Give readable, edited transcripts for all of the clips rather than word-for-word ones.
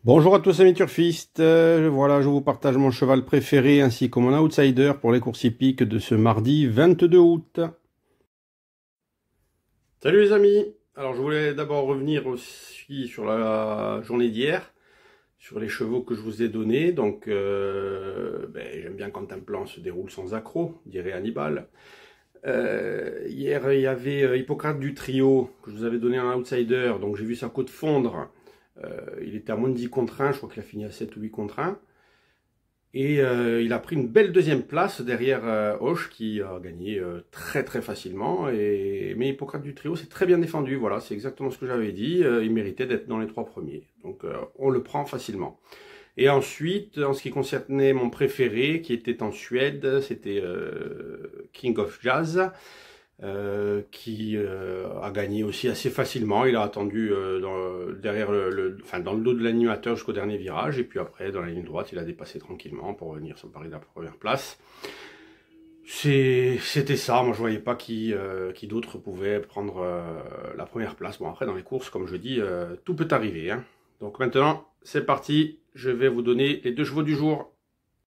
Bonjour à tous amis turfistes, voilà je vous partage mon cheval préféré ainsi que mon outsider pour les courses hippiques de ce mardi 22 août. Salut les amis, alors je voulais d'abord revenir aussi sur la journée d'hier, sur les chevaux que je vous ai donnés, donc j'aime bien quand un plan se déroule sans accroc, dirait Hannibal. Hier il y avait Hippocrate du trio que je vous avais donné un outsider, donc j'ai vu sa côte fondre. Il était à moins de 10 contre 1, je crois qu'il a fini à 7 ou 8 contre 1. Et il a pris une belle deuxième place derrière Hoche qui a gagné très très facilement. Mais Hippocrate du trio s'est très bien défendu, voilà, c'est exactement ce que j'avais dit. Il méritait d'être dans les 3 premiers, donc on le prend facilement. Et ensuite, en ce qui concernait mon préféré, qui était en Suède, c'était King of Jazz. Qui a gagné aussi assez facilement. Il a attendu derrière dans le dos de l'animateur jusqu'au dernier virage, et puis après dans la ligne droite il a dépassé tranquillement pour venir s'emparer de la première place. C'était ça, moi je voyais pas qui d'autre pouvait prendre la première place. Bon, après dans les courses, comme je dis, tout peut arriver, hein. Donc maintenant c'est parti, je vais vous donner les deux chevaux du jour.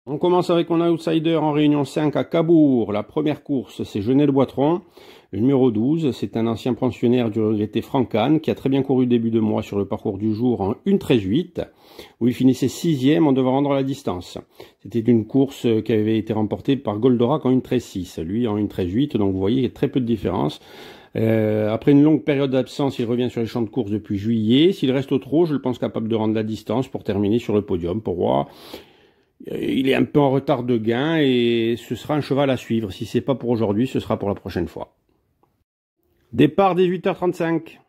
On commence avec mon outsider en réunion 5 à Cabourg. La première course, c'est Genel Boitron. Le numéro 12, c'est un ancien pensionnaire du regretté Francan qui a très bien couru début de mois sur le parcours du jour en 1:13:8, où il finissait 6e en devant rendre la distance. C'était une course qui avait été remportée par Goldorak en 1:13:6, lui en 1:13:8, donc vous voyez, il y a très peu de différence. Après une longue période d'absence, il revient sur les champs de course depuis juillet. S'il reste au trot, je le pense capable de rendre la distance pour terminer sur le podium. Pour moi, il est un peu en retard de gain et ce sera un cheval à suivre. Si c'est pas pour aujourd'hui, ce sera pour la prochaine fois. Départ 18h35.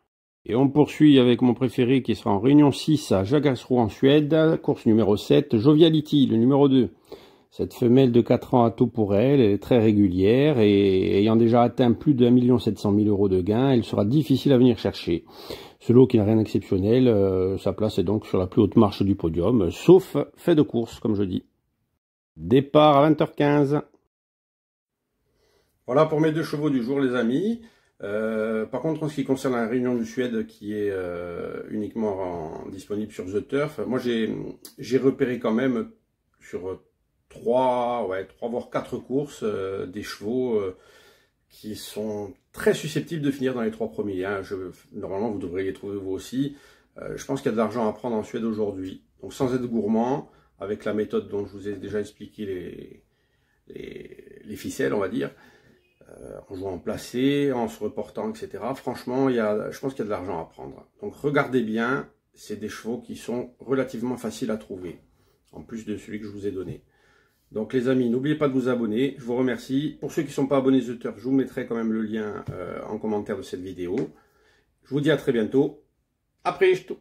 Et on poursuit avec mon préféré qui sera en réunion 6 à Jägersro en Suède. Course numéro 7, Joviality, le numéro 2. Cette femelle de 4 ans a tout pour elle. Elle est très régulière et ayant déjà atteint plus de 1 700 000 € de gains, elle sera difficile à venir chercher. Ce lot qui n'a rien d'exceptionnel, sa place est donc sur la plus haute marche du podium, sauf fait de course, comme je dis. Départ à 20h15. Voilà pour mes deux chevaux du jour, les amis. Par contre, en ce qui concerne la réunion du Suède, qui est uniquement disponible sur The Turf, moi j'ai repéré quand même sur 3 voire 4 courses des chevaux qui sont très susceptibles de finir dans les 3 premiers. Hein. Normalement, vous devriez les trouver vous aussi. Je pense qu'il y a de l'argent à prendre en Suède aujourd'hui. Donc sans être gourmand, avec la méthode dont je vous ai déjà expliqué les ficelles, on va dire, en jouant en placé, en se reportant, etc. Franchement, je pense qu'il y a de l'argent à prendre. Donc regardez bien, c'est des chevaux qui sont relativement faciles à trouver, en plus de celui que je vous ai donné. Donc les amis, n'oubliez pas de vous abonner, je vous remercie. Pour ceux qui ne sont pas abonnés The Turf, je vous mettrai quand même le lien en commentaire de cette vidéo. Je vous dis à très bientôt. Après, tout.